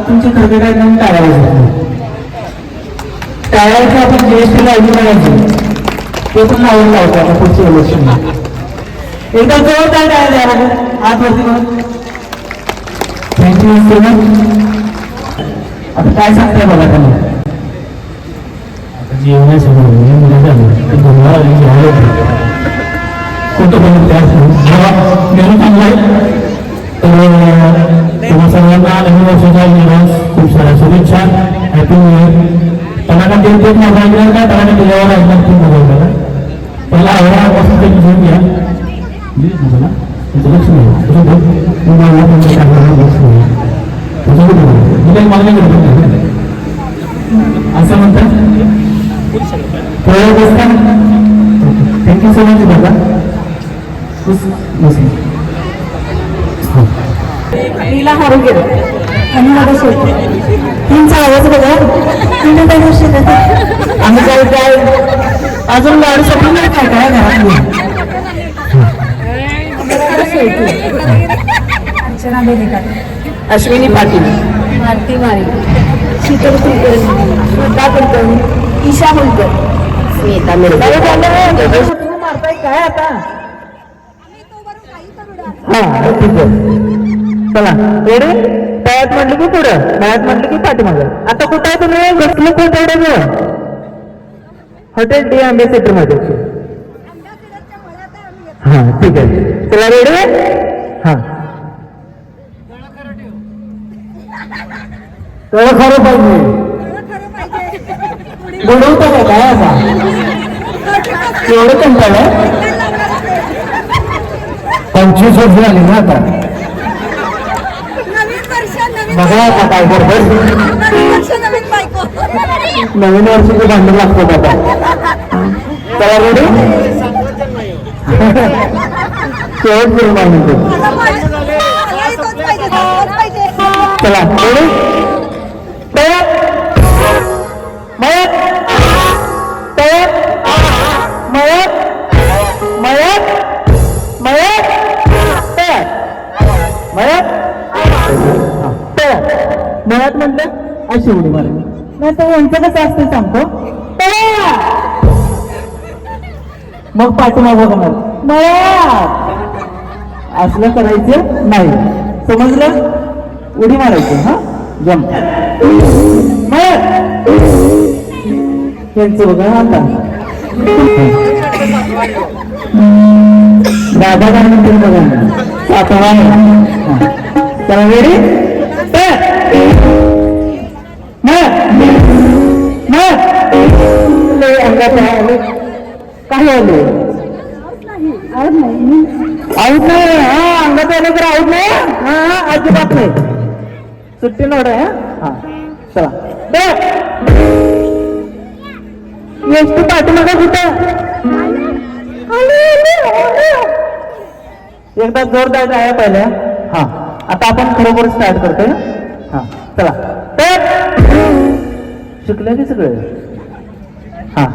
तुमचे ठरलेला एकदम टाळायचं टाळायचं आपण जीएसटी लावली पाहिजे ते पण लावून लावतो आता पुढच्या इलेक्शनला एकदा जवळ काय टाळायला द्यायला आजवरती मग थँक्यू सो मच. आता काय सांगताय बघा त्यांना आता जेवणासमोर मुलं झालं ते गोंधळ कोणतं पण चांगलं आहे. तुम्हा सर्वांना नवीन वर्षाच्या दिवस खूप साऱ्या शुभेच्छा. Happy new year. त्यांना तेच मोबाईल द्या का त्यांना दिल्यावर ऐकणार खूप मोबाईल द्या पहिला आवडापासून ते घेऊन घ्या मला लक्ष नाही मागणी करतो असं म्हणतात. थँक्यू सो मच दादा. नीला हारू गेलो आणि मला सोडतो तीनचा आवाज बघा आम्ही काय काय अजून गाडी सगळी नाही काय काय अर्चना बेलेकर, अश्विनी पाटील, भारती मारी, शीतल कुलकर्णी, श्रद्धा कुलकर्णी, ईशा कुलकर, स्मिता मिळते मारताय काय आता. हा ठीक आहे चला रेडी. पायात म्हटलं की पुढं पायात म्हटलं की पाठीमागं. आता कुठं आहे तुम्ही बसलो कुठे हॉटेल डी अँबेसेडर मध्ये. हा ठीक आहे चला रेडी. हा कळं खरं पाहिजे बनवतो का काय असा एवढं कंटाळलं 25 वर्ष झाली ना आता. बघा आता काय बरोबर नवीन वर्षाचे भांडण लागतात आता. चला रेडी. शेवट घेऊन मागतो चला रेडी. मळ्यात म्हटलं अशी उडी मारली नाही तर यांचं कसं असतं सांगतो. मग पाठीमागं होणार मळ्यात असलं करायचं नाही समजलं. उडी मारायची हा जम मळ्यात यांचं बघा आता दादा काय म्हणतील बघा सातारा चला रेडी. काही आले आऊत नाही हा अंगात झालं तर आऊट नाही हा अजिबात नाही सुट्टी नोड आहे हा चला एस टी पाठीमागे कुठं एकदा जोरदार आहे पहिल्या हा आता आपण खरोखर स्टार्ट करतोय हा चला शिकले की सगळे हा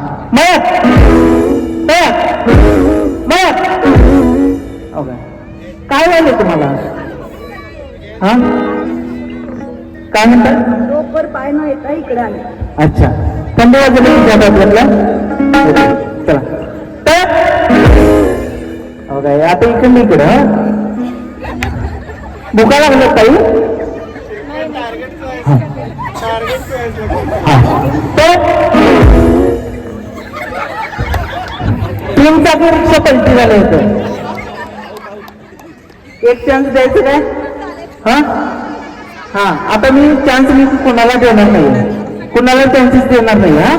ओके काय झालं तुम्हाला हा काय म्हणतात डोकर पाय न येता इकडे आले अच्छा थंडी वाजले की जात आपल्याला चला ओके आता इकडे इकडं भुका लागलं काही तीन चाकी रिक्षा पलटी झाले होते एक चान्स द्यायचं काय हा हा आता मी चान्स मी कुणाला देणार नाही कुणाला चान्सेस देणार नाही हा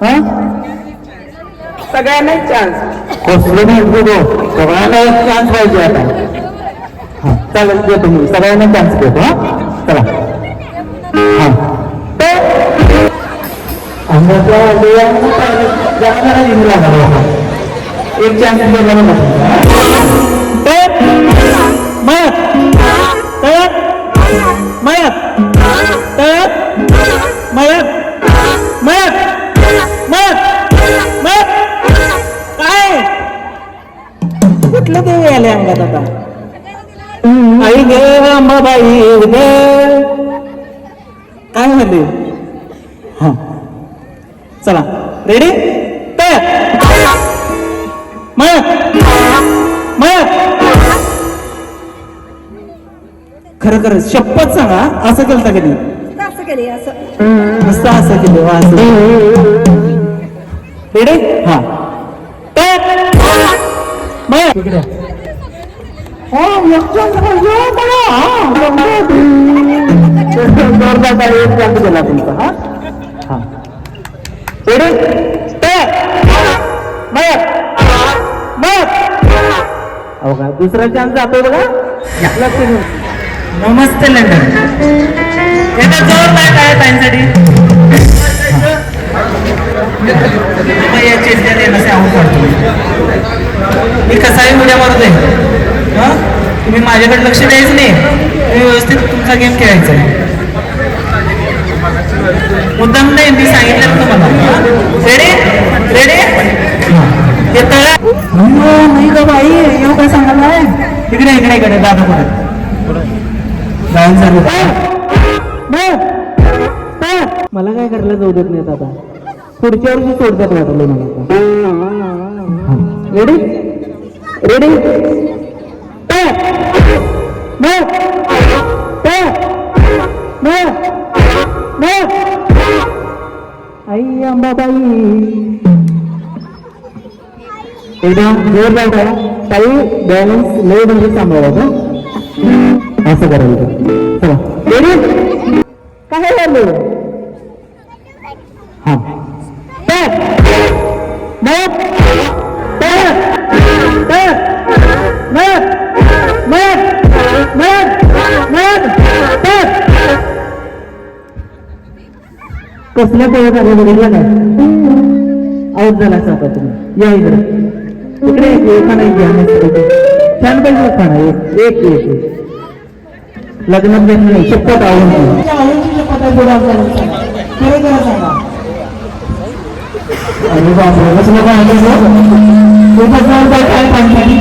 हा सगळ्यांना चान्स कसलं नाही सगळ्यांना एक चान्स पाहिजे आता हा चालेल देतो मी सगळ्यांना चान्स देतो हा चला हा एक चान्स काय कुठलं देवी आले अंगात आता आई गे अंबाबाई गे काय म्हणते हा चला रेडी खरं खरं शपथ सांगा असं केलं का कधी असं केले असं नुसतं असं केलं वा असं रेडी हा इकडे जोरदार तुमचा हा हा हो का दुसरा चान्स जातोय बघा नमस्ते लंडन याचा जोरदार काय ताईंसाठी मी कसाही उड्या मारतोय हा तुम्ही माझ्याकडे लक्ष द्यायचं नाही मी व्यवस्थित तुमचा गेम खेळायचा आहे मुद्दाम नाही मी सांगितलं तुम्हाला रेडी रेडी ते तळा नाही का बाई येऊ काय सांगायला इकडे इकडे इकडे दादा पुढे गायन चालू मला काय करायला जाऊ देत नाहीत आता पुढच्या वर्षी सोडतात वाटलं मला रेडी रेडी आई अंबाबाई एकदम जोरदार आहे काही बॅलन्स लय म्हणजे सांभाळायचं असं करायचं चला रेडी काय झालं हा कसल्या पोळ्या झाल्या बघितलं काय आऊट झाला आता तुम्ही या इकडे इकडे खाना छान पाहिजे खाना एक एक लग्नात नाही शपथ आवडून शपथ आहे पुढे खरं खरं सांगा अरे बापरे कसलं काय पाणी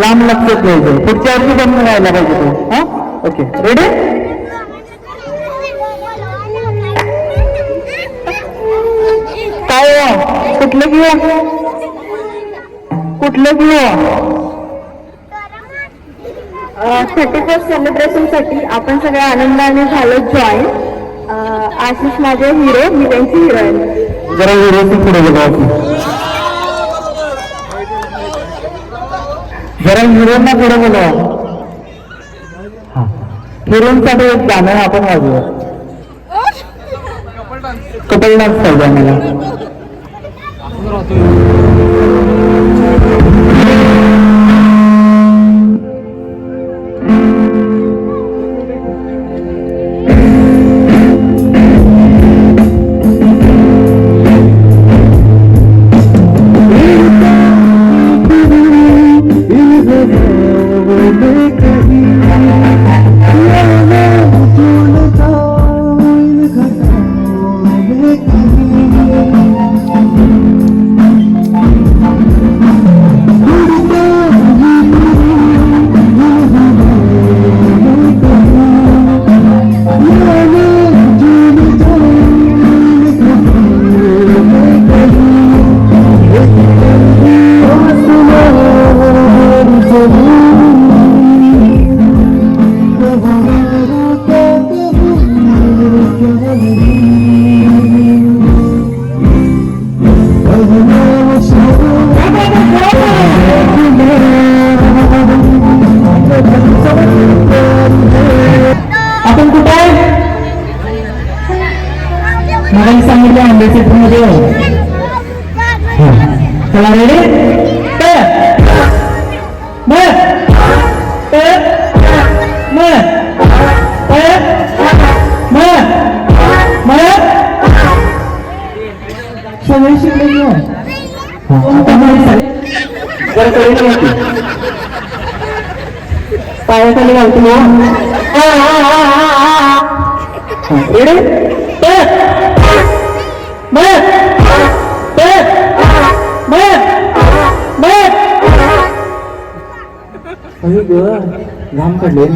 लांब लक्षात पाहिजे पुढच्या वर्षी बंद राहायला पाहिजे तो हा ओके रेडी काय कुठलं घेऊ कुठलं घेऊ 31st सेलिब्रेशन साठी आपण सगळ्या आनंदाने झालो जॉईन आशिष माझे हिरो मी त्यांची हिरोईन जरा हिरोची पुढे गेलो जरा हिरोंना पुढे बोलवा. हा हिरोंसाठी एक गाणं आपण वाजूया. कपल डान्स पाहिजे आम्हाला. आपण कुठे आहे? मला सांगितलं आंब्याच्या मध्ये. चला रेडी सगळे शिकले. पायाखाली घालतो घाम काढले.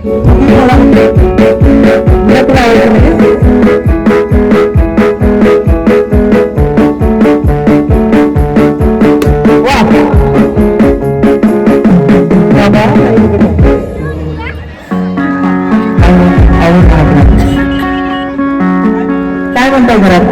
काय म्हणताय घरात?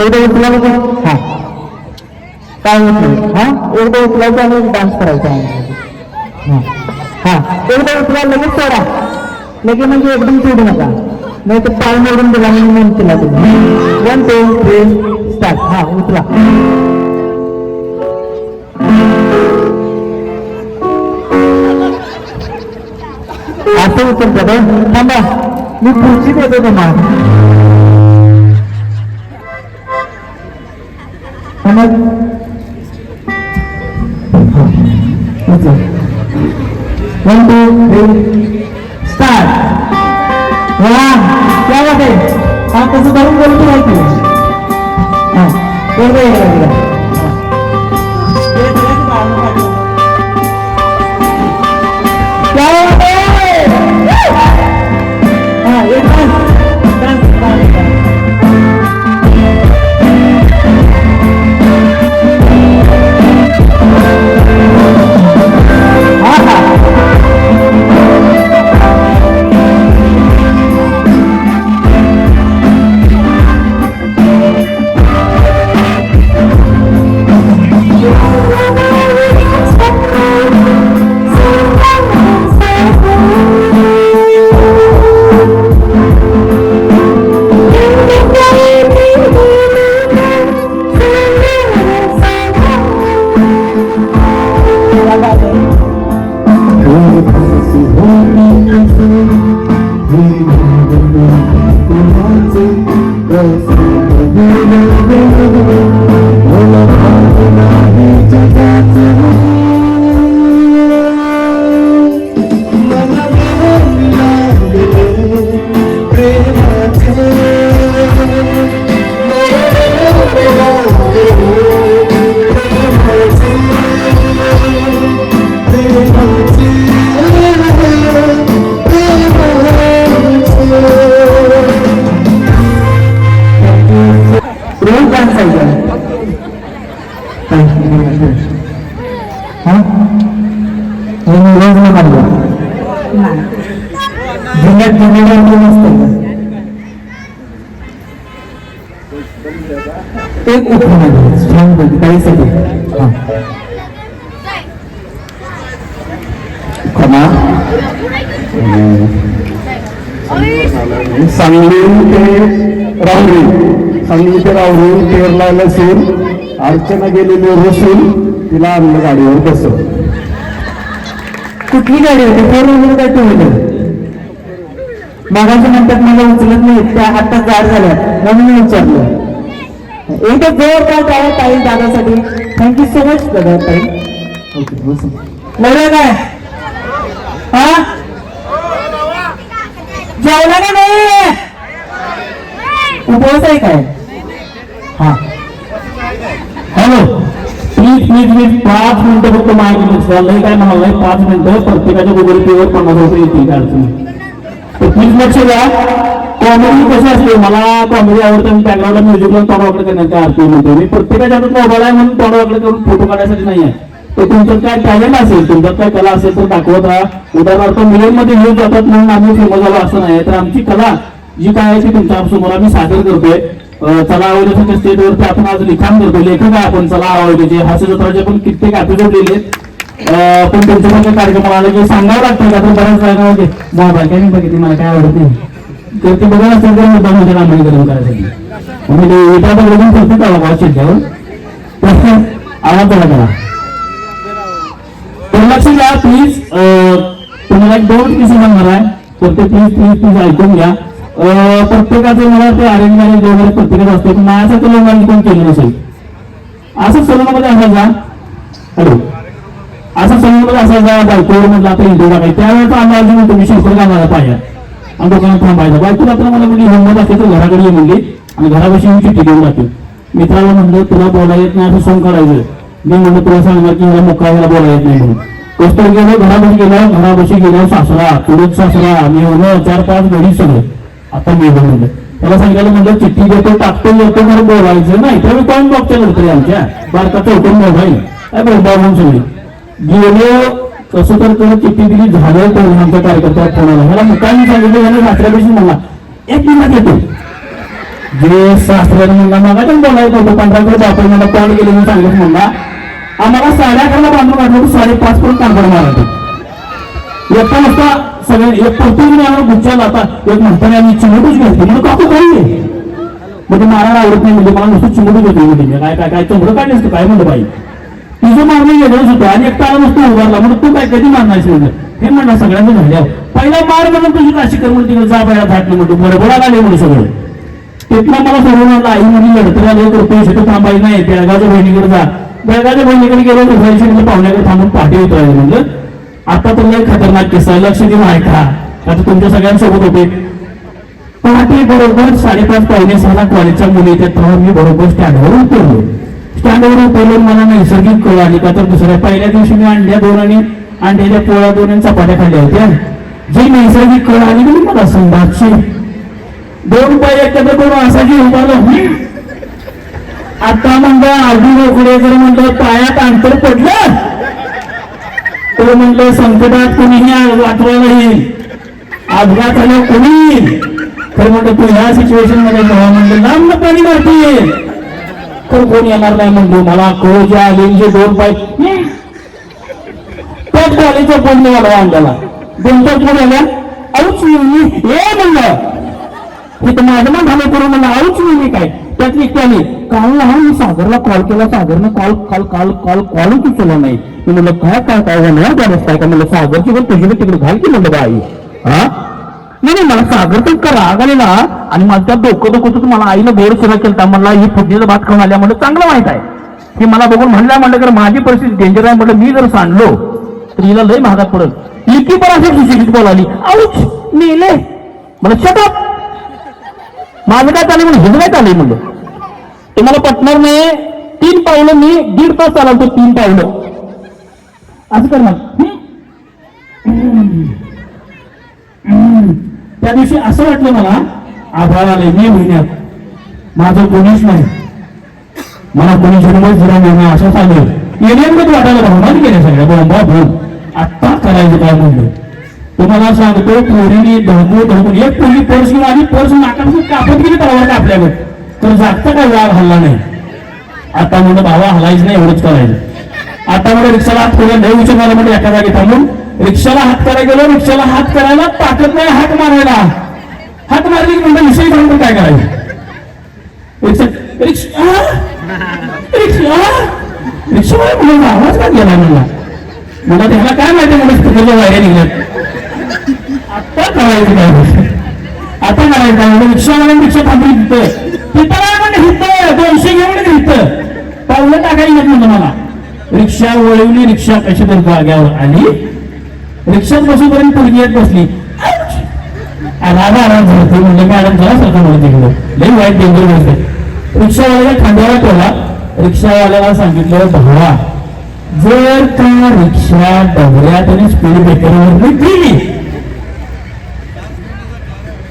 एकदा उचला बघा. हा काय होत नाही. हा एकदा उचलायचं आणि डान्स करायचा आहे. हा एकदा उचला लगेच सोडा. लगेच म्हणजे एकदम सोडू नका, नाही तर पाय मोडून दिला म्हणून उचला तुम्ही. 1 2 3 स्टार्ट. हा उचला. असं उचलतं का? थांबा मी खुर्ची देतो तुम्हाला. One two three start. वा क्या बात आहे. हा कसं धरून बोलतो माहिती. हा एक उठून काहीसाठी सांगली ते राहुरी तेरला लसून अर्चना गेलेली रसून तिला आणलं गाडीवर बसव. कुठली गाडी होती? 4 व्हीलर का 2 व्हीलर? मागाच्या म्हणतात मला उचलत नाही, त्या आता जाड झाल्या म्हणून मी विचारलं. एकदा जोरदार टाळ्या ताई दादासाठी. थँक्यू सो मच दादा ताई. लढलं काय? हा जेवला का नाही? उपवास आहे काय? हा हॅलो प्लीज 5 मिनिटं फक्त माहिती लय काय म्हणाल 5 मिनिटं. प्रत्येकाच्या गुगल पेवर 50 रुपये येतील काय अडचण. तर प्लीज लक्ष द्या. कॉमेडी कशी असते, मला कॉमेडी आवडते. मी बॅकग्राऊंडला म्युझिक लावून तोंड वाकडं करण्याचा अर्थ म्हणतो. मी प्रत्येकाच्या हातात मोबाईल आहे म्हणून तोंड वाकडं करून फोटो काढण्यासाठी नाही आहे. तर तुमचं काय टॅलेंट असेल, तुमच्यात काय कला असेल तर दाखवत राहा. उदाहरणार्थ मिलियनमध्ये व्ह्यूज जातात म्हणून आम्ही फेमस झालो असं नाही. तर आमची कला जी काय आहे ती तुमच्या समोर आम्ही सादर करतोय. चला आवडीच्या स्टेजवरती आपण आज लिखाण करतो. लेखक आहे आपण चला आवडीचे हास्य जत्राचे पण कित्येक एपिसोड लिहिले. पण तुमच्याकडे कार्यक्रम आला की सांगावं लागतं का? तर बऱ्याच वेळा होते मोबाईल काय बघितली मला काय आवडत नाही, तर ते बघा असेल तर मुद्दा म्हणजे नामकरण करायसाठी म्हणजे एका बघून प्रत्येक आला बॉस त्यावर आवाज झाला करा. तर लक्ष द्या प्लीज. तुम्हाला एक 2 किस्से सांगणार आहे तर ते प्लीज ऐकून घ्या. प्रत्येकाचं मला ते अरेंज मॅरेज वगैरे प्रत्येकाचं असते, पण माझ्यासारखं लोकांनी कोण केलं नसेल. असं सलूनमध्ये असायचा, हॅलो, असं सलूनमध्ये असायचा बायकोवर म्हटलं आता हिंदू टाकाय, त्यावेळेचा अंदाज म्हणून तुम्ही शिल्पर घालायला पाहिजे आणि दुकानात थांबायचं. बायको रात्र मला म्हणजे हिंमत असते तर घराकडे ये म्हणली आणि घरापाशी मी चिठ्ठी देऊन जाते. मित्राला म्हणलं तुला बोलायला येत नाही असं सोंग काढायचं. मी म्हणलं तुला सांगणार की मला मुक्कायला बोलायला येत नाही म्हणून. कस्तर गेलो, घरापाशी गेलो सासरा, तुरत सासरा, मी होणं 4-5 घडी सगळं. आता मी म्हणलं त्याला सांगायला म्हणलं चिठ्ठी देतो, टाकतो, येतो, म्हणून बोलायचं नाही. त्यावेळी कोण बघते नव्हतं आमच्या भारताचं होतं मोबाईल काय बोलता म्हणून सगळे गेलो. कसं तर करत चिठ्ठी दिली, झालं तर आमच्या कार्यकर्त्या फोनाला ह्याला मुकामी सांगितलं, याने सासऱ्यापाशी म्हणला 1 मिनिटात येतो. जे सासऱ्याने म्हणला मला पण बोलायचं होतं, 15 बापर मला कॉल केले मी सांगितलं म्हणला आम्हाला 11:30 बांधून काढलं, 5:30 पर्यंत कानपूर मारायचं. येता नसता सगळे एक प्रत्येक आम्हाला गुच्च्याला आता एक म्हणताना आम्ही चिमटूच घेतली. म्हणजे काकू काही आहे म्हणजे मारायला आवडत नाही, म्हणजे मला नुसतं चिमटूच घेतली. म्हणजे काय काय काय चंद्र काढली असतं काय म्हणलं बाई तुझं मारणं वेगळंच होतं आणि एक तारा नुसतं उभारला म्हणून तू काय कधी मारणारच म्हणलं. हे म्हणलं सगळ्यांचं झाल्यावर पहिला मार म्हणून तुझी राशी कर म्हणून तिकडे जा बाया झाटलं म्हणतो बरोबर आले म्हणून सगळं. तिथला मला सोडून आणलं आई म्हणजे लढतर आले करतो शेत थांबायचं नाही, बेळगावच्या बहिणीकडे जा. बेळगावच्या बहिणीकडे गेलो दुसऱ्या म्हणजे पाहुण्याकडे थांबून पाठी उतरायचं म्हणलं. आता तर लय खतरनाक किस्सा आहे, लक्ष देऊन ऐका. आता तुमच्या सगळ्यांसोबत होते. पहाटे बरोबर 5:30-5:45 कॉलेजच्या मुली येतात तेव्हा मी बरोबर स्टँडवर उतरलो. स्टँडवर उतरलो मला नैसर्गिक कळ आली का तर दुसऱ्या पहिल्या दिवशी मी अंड्या 2 आणि अंड्याच्या पोळ्या 2 आणि चपात्या खाल्ल्या होत्या. जी नैसर्गिक कळ आली की मला संभाषी 2 पाय एकत्र करून असाची उभारलं. आता म्हणलं आधी मोकळे जर म्हणलं पायात अंतर पडलं तर म्हणलं संकटात कोणीही वाचवायला येईल, अपघात आल्यावर कोणी येईल. तर म्हणलं तू ह्या सिच्युएशन मध्ये जेव्हा म्हणलं लांब पाणी मारते तर कोण येणार नाही. म्हणलो मला कळ जे आले जे 2 पाय त्याच कॉलेजच्या बोलणे मला अंगाला 2-4 कोण आल्या औच हे म्हणलं हे तर माझं मन झालं करून म्हणलं औच मी काय त्यात निघतानी काल मी सागरला कॉल केला, सागरनं कॉलच उचलला नाही. मी म्हणलं काय काय काय होणार त्या रस्ता का म्हणलं सागरची पण तुझी तिकडे घाल की म्हणलं बाई. हा नाही मला सागर तर राग आलेला आणि माझं त्या डोकं मला आईनं गोड सुद्धा केला. मला ही फुटणीचा भात खाऊन आल्या म्हणलं चांगलं माहित आहे की मला बघून म्हणल्या म्हणलं तर माझी परिस्थिती डेंजर आहे म्हटलं. मी जर सांडलो तर हिला लय महागात पडल. इतकी पण अशी सुशिक्षित बोलाली औच मेले मला शटअप माझं काय चाललंय म्हणून हिचं काय चाललंय म्हणलं. तुम्हाला पटणार नाही 3 पावलं मी 1.5 तास चालवतो 3 पावलं असं करणार. त्या दिवशी असं वाटलं मला आभाळ आले मे महिन्यात माझं कोणीच नाही, मला कोणी जन्मच दिला नाही असं सांगेल. येण्याकडे वाटायला भावनाच गेल्या सगळ्या बोंबा बोल. आत्ता करायचं काय म्हणलं तुम्हाला सांगतो. पोरीने धमकून एक पोरी पर्स घेऊन आली, पर्स नाकापासून कापत गेली परवा आपल्याकडे तर जागता काय वाघ हल्ला नाही. आता म्हणलं भावा हलायचं नाही एवढंच करायचं. आता मला रिक्षाला हात करूया नाही विचार मला म्हणजे एका जागी थांबून रिक्षाला हात करायला गेलो. रिक्षाला हात करायला ताकद नाही हात मारायला. हात मारली की म्हणलं विषय सांगतो काय करायचं. रिक्षा म्हणून आवाज का गेला मला त्याला काय माहिती म्हणून स्थितीच्या वायऱ्या निघल्यात. आता करायचं काय आता करायचं काय म्हणजे रिक्षावाला रिक्षा थांबली तिथं काय म्हणजे हिथं 200 घेऊन तिथं पावलं टाकायला येत म्हणलं मला. रिक्षा वळवली, रिक्षा कशी तर जाग्यावर आली. रिक्षात बसूपर्यंत पोरगी येत बसली. आराम झालं म्हणलं मॅडम जरा सरकार म्हणून तिकडं लई वाईट डेंजर बसते. रिक्षावाल्याला खांद्याला ठेवला. रिक्षावाल्याला सांगितलं भावा जर का रिक्षा डबऱ्यात आणि स्पीड ब्रेकरवर गेली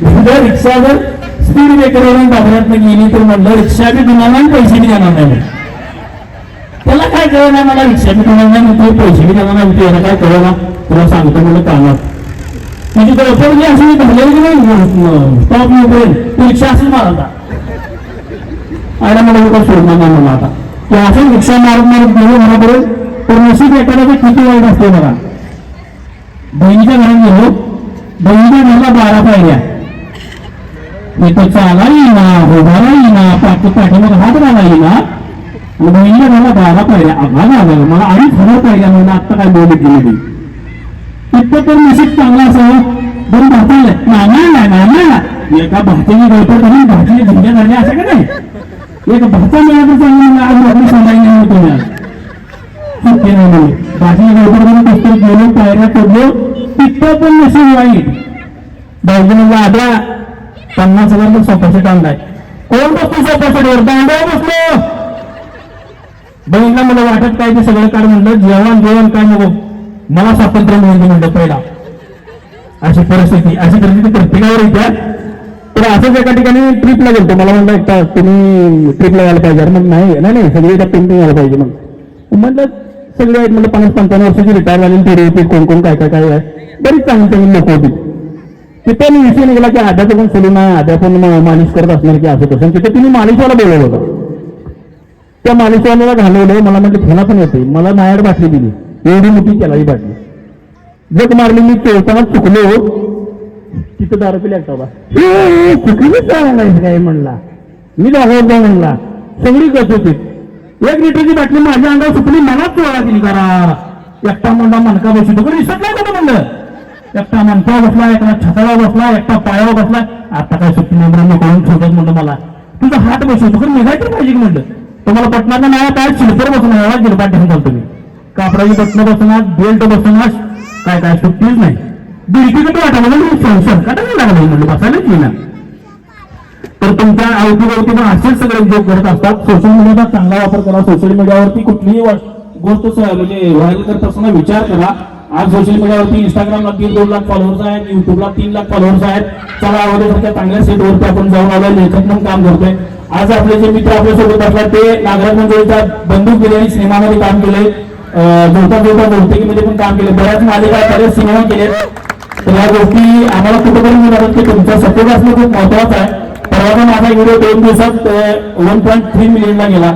जर रिक्षा जर स्पीड ब्रेकरवर डबऱ्यात गेली तर म्हणलं रिक्षा बी गुन्हा पैसे बी देणार नाही. त्याला काय कळलं नाही मला रिक्षा बी देणार नाही तू पैसे बी देणार नाही याला काय कळलं ना तुला सांगतो म्हणलं कामात तुझी गळफड जी अशी धरलेली नाही स्टॉप येऊपर्यंत तू रिक्षा असेल मारता आयला मला लोक सोडणार नाही मला आता की असं रिक्षा मारत गेलो घरापर्यंत तर नशीब एखाद्याचं किती वाईट असते मला. बहिणीच्या घरात गेलो. बहिणीच्या घराला 12 पायऱ्या इथं चाला येईना उभारा येईना पाठीमध्ये हात घाला येईना आणि बहिणीच्या घराला 12 पायऱ्या आभार आलं मला 2,500 पायऱ्या म्हणून आत्ता काय बोलत गेली इतकं तर नशीब चांगला असावं बरं भारताला नाही एका भाषेने गळपट करून भाषेने झिंग्या झाल्या असं का नाही. एक भाषा मिळालं चांगली आज आपली सांभाळली नव्हतो मी सुट्टी नाही म्हणून भाषेने गळपट करून पुस्तक गेलो पायऱ्या पडलो तिथं पण नशीब वाईट. भाऊजीने आधा 50,000 सोफासेट आणलाय. कोण बसतो सोफासेटवर? दांड्यावर बसलो. बहिणीला मला वाटत काय ते सगळं काढ म्हणलं जेवण काय नको मला स्वातंत्र्य मिळते म्हणलं पहिला. अशी परिस्थिती प्रत्येकावर येत्या. तर असंच एका ठिकाणी ट्रिपला गेलतो. मला म्हणलं एकटा तुम्ही ट्रिपला यायला पाहिजे. मग नाही सगळे एकदा पेंटिंग यायला पाहिजे. मग म्हणलं सगळे आहेत म्हणलं 50-55 वर्षाची रिटायर झालेली तेरे येते कोण काय आहे बरीच चांगली लोक होती. तिथे मी विषय निघाला की आद्याचं पण सोडून नाही आद्या पण मालिश करत असणार की असं तसं. तिथे तिने मालिशवाला बोलवलं होतं. त्या मालिशवाल्याला घालवलं. मला म्हटलं खेळा पण येते. मला नायड बाटली दिली एवढी मोठी केला ही बाटली. जग मारली मी चोळताना चुकलो तिथं दारू पिल्या एकटा चुकलीच सांगायचं काय म्हणला. मी दाखवतो म्हणला सगळी गत होती. 1 लिटरची बाटली माझ्या अंगावर सुटली मलाच चोळा दिली करा. एकटा म्हणला मनका बसतो पण दिसत नाही कुठं म्हणलं. एकटा मनकावर बसला एकटा छताला बसला एकटा पायावर बसला. आता काय सुट्टी नंबर करून ठेवतात म्हणलं मला तुझा हात बसवतो पण निघायचं पाहिजे की म्हणलं. तुम्हाला पटणार नाही काय शिल्पर बसवणार गिरबाट घेऊन चालतो मी. कापडाची बटणं बसवणार बेल्ट बसवणार काय सुट्टीच नाही. बिडकीकडे वाटा म्हणून संकट नाही लागलं म्हणलं बसायलाच येईना. तर तुमच्या अवतीभवती पण असेच सगळे उद्योग करत असतात. सोशल मीडियाचा चांगला वापर करा. सोशल मीडियावरती कुठलीही गोष्ट म्हणजे व्हायरल करत असताना विचार करा. आज सोशल मीडियावरती इंस्टाग्रामला 1.5-2 लाख फॉलोअर्स आहेत. युट्यूबला 3 लाख फॉलोअर्स आहेत. चला आवडल्यासारख्या चांगल्या सेटवरती आपण जाऊन आलो लेखक म्हणून काम करतोय. आज आपले जे मित्र आपल्यासोबत असतात ते नागराज मंजुळीच्या बंदूक दिलेली सिनेमामध्ये काम केले. जोता बहुतेकीमध्ये पण काम केले. बऱ्याच मालिका बरेच सिनेमा केले. तर या गोष्टी आम्हाला कुठेतरी मिळतात की तुमचा सपोर्ट असणं खूप महत्वाचं आहे. परवा माझा व्हिडिओ 2 दिवसात 1.3 मिलियनला गेला.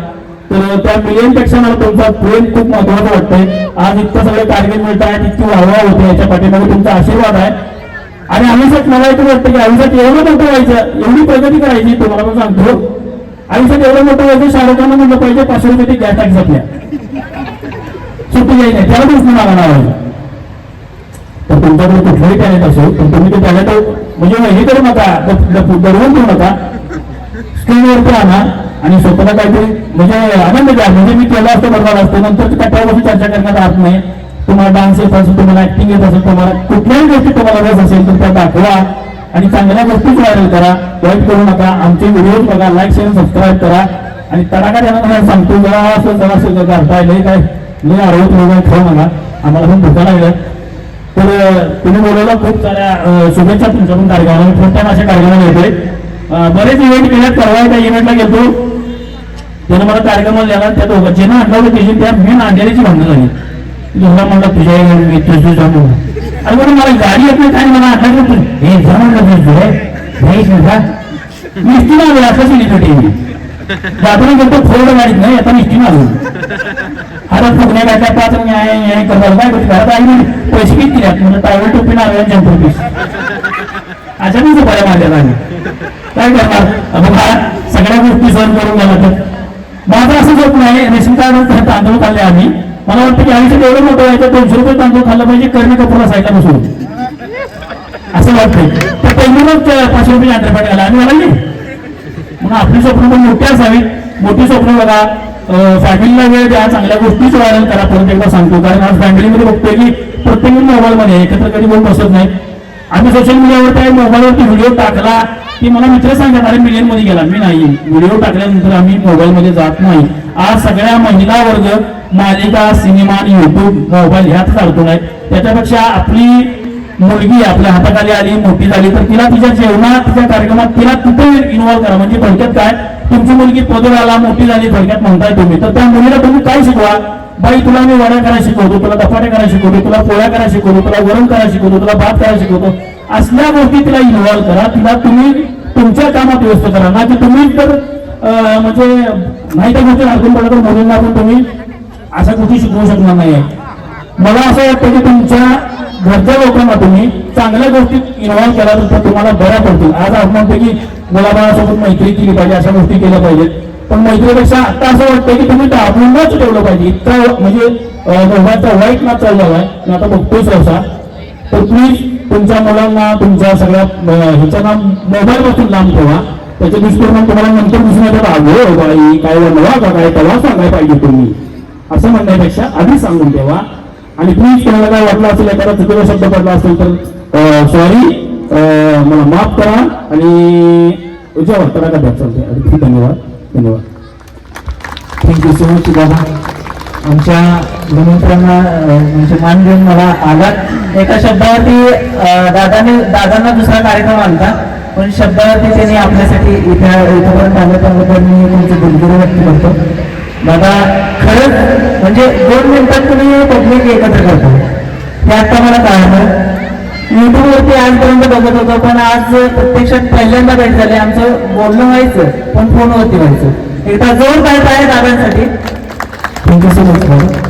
तर त्या मिलियनपेक्षा मला तुमचा प्रेम खूप महत्वाचं वाटतंय. आज इतकं सगळे टार्गेट मिळत आहेत इतकी वाहवा होते याच्या पाठीमागे तुमचा आशीर्वाद आहे. आणि आयुष्यात मला इथं वाटतं की आयुष्यात एवढं मोठं व्हायचं एवढी प्रगती करायची तुम्हाला पण सांगतो. आयुष्यात एवढं मोठं व्हायचं शाहरुखांना म्हणलं पाहिजे 500 रुपये गॅस टॅक्स आपल्या सुट्टी घ्यायची नाही त्याला दिसून मला नाव. तर तुमच्याकडे कुठलंही टॅलेंट असेल तर तुम्ही ते टॅलेंट म्हणजे हे करू नका दरवून देऊ नका. स्क्रीनवरती आणा आणि स्वतःला काहीतरी म्हणजे आनंद द्या. म्हणजे मी केलं असतं बरोबर असतं नंतर कट्ट्यावरती चर्चा करण्यात आत नाही. तुम्हाला डान्स येत असेल तुम्हाला ऍक्टिंग येत असेल तुम्हाला कुठल्याही गोष्टी तुम्हाला रस असेल तर त्या दाखवा आणि चांगल्या गोष्टीच व्हायरल करा. वाईट करू नका. आमचे व्हिडिओज बघा लाईक शेअर सबस्क्राईब करा. आणि तडाखा त्यांना सांगतो जरा करताय लय काय लय आरोग्य वगैरे खाऊ नका. आम्हाला पण धोका लागला. तर तुम्ही बोलायला खूप साऱ्या शुभेच्छा तुमच्या पण कार्यक्रमाला. फर्स्ट टाइम अशा कार्यक्रमाला येतोय. बरेच इव्हेंट केल्यात. परवा त्या इव्हेंटला गेलो त्यानं मला कार्यक्रमाला गेला. त्या दोघं ज्यांना आणलं होतं त्याची त्या मेन अंधेरीची भांडणं झाली. तुझा म्हणला तुझ्या अरे म्हणून मला गाडी येत नाही काय मला आठवलं हे निष्ठीन आलो असं सिलिब्रिटी मी जाताना गेलो फोर्ड गाडीत नाही आता निष्ठीन आलो. आता फुगण्या काय 5 न्याय करणार काय घरात आई म्हणजे पैसे किती दिल्यात म्हणजे टायवर टोपीन आले 100 रुपीस अशा दिवस बऱ्या माझ्या आम्ही काय करणार बघा सगळ्या गोष्टी सहन करून गेला. तर माझं असं होत नाही. रेशन कार्ड तांदूळ खाल्ले आम्ही. मला वाटतं की आयुष्यात एवढं मोठं व्हायचं 200 रुपये तांदूळ खाल्लं पाहिजे कर्ण कपूरला साईडला बसून असं वाटतंय. तर पहिल्यांदाच 500 रुपये अंतरपाठ घाला आणि मला नाही म्हणून आपली स्वप्न पण मोठी असावी. मोठी स्वप्न बघा. फॅमिलीला वेळ द्या. चांगल्या गोष्टीच व्हायरल करा. परत एकदा सांगतो कारण आज फॅमिलीमध्ये बघतोय की प्रत्येक मोबाईलमध्ये एकत्र कधी कोण बसत नाही. आम्ही सोशल मीडियावर मोबाईलवरती व्हिडिओ टाकला की मला मित्र सांगतात अरे मिलियनमध्ये गेला. मी नाही व्हिडिओ टाकल्यानंतर आम्ही मोबाईलमध्ये जात नाही. आज सगळ्या महिला वर्ग मालिका सिनेमा आणि युट्यूब मोबाईल ह्यात काढतो नाही. त्याच्यापेक्षा आपली मुलगी आपल्या हाताखाली आली मोठी झाली तर तिला तिच्या जेवणात तिच्या कार्यक्रमात तिला तिथे इन्व्हॉल्व करा. म्हणजे थोडक्यात काय तुमची मुलगी पदराला मोठी झाली थोडक्यात म्हणताय तुम्ही तर त्या मुलीला तुम्ही काय शिकवा. बाई तुला मी वड्या करायला शिकवतो तुला धपाटे करायला शिकवतो तुला पोळ्या करायला शिकवतो तुला वरण करायला शिकवतो तुला भात करायला शिकवतो. असल्या गोष्टी तिला इन्व्हॉल्व करा. तिला तुम्ही तुमच्या कामात व्यस्त करा ना की तुम्ही तर म्हणजे नाही त्या गोष्टी अडकून पडलं तर मुलींना पण तुम्ही अशा गोष्टी शिकवू शकणार नाही. मला असं वाटतं की तुमच्या घरच्या लोकांना तुम्ही चांगल्या गोष्टीत इन्व्हॉल्व केला तर तुम्हाला बऱ्या पडतील. आज आपण म्हणतो की मुलाबाळासोबत मैत्री केली पाहिजे अशा गोष्टी केल्या पाहिजेत. पण मैत्रीपेक्षा आता असं वाटतं की तुम्ही दाबूनच ठेवलं पाहिजे. इतका म्हणजे दोघांचा वाईट नाच चाललेला आहे. मी आता बघतोय सहसा. तर प्लीज तुमच्या मुलांना तुमच्या सगळ्या ह्याच्या मोबाईल पासून लांब ठेवा. त्याचे दुष्परिणाम तुम्हाला नंतर दिसून येतात. अगो बाई काय बनवा का काय तेव्हा सांगायला पाहिजे तुम्ही असं म्हणण्यापेक्षा आधी सांगून ठेवा. आणि प्लीज तुम्हाला काय वाटलं असेल एखादा चुकीचा शब्द पडला असेल तर सॉरी, मला माफ करा आणि उद्यावर करा का द्या चालते. धन्यवाद धन्यवाद. थँक्यू सो मच बाबा. आमच्या निमंत्रणाला म्हणजे मान देऊन मला आलात. एका शब्दावरती दादांना दुसरा कार्यक्रम आलता, पण शब्दावरती त्यांनी आपल्यासाठी इथपर्यंत आलं त्याबद्दल मी तुमचे दिलगिरी व्यक्त करतो. दादा खरंच म्हणजे 2 मिनिटात तुम्ही पब्लिक एकत्र करतो हे आता मला कळलं. युट्यूबवरती आजपर्यंत बघत होतो, पण आज प्रत्यक्षात पहिल्यांदा भेट झाली. आमचं बोलणं व्हायचं पण फोनवरती व्हायचं. एकदा जोरदार आहे दादांसाठी. Thank you so much.